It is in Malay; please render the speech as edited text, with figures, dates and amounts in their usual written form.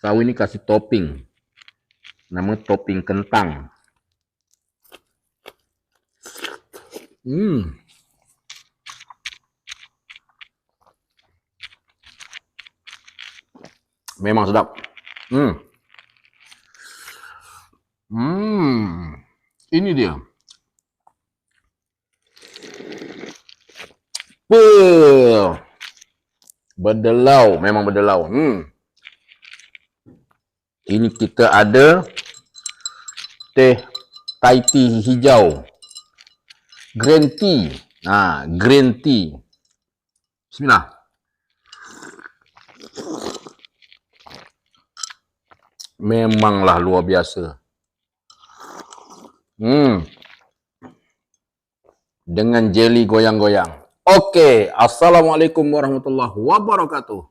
tahu ini kasih topping. Nama topping kentang. Memang sedap. Ini dia. Berdelau, memang berdelau. Ini kita ada teh Thai tea hijau. Green tea. Green tea. Bismillah. Memanglah luar biasa. Dengan jelly goyang-goyang. Okey, assalamualaikum warahmatullahi wabarakatuh.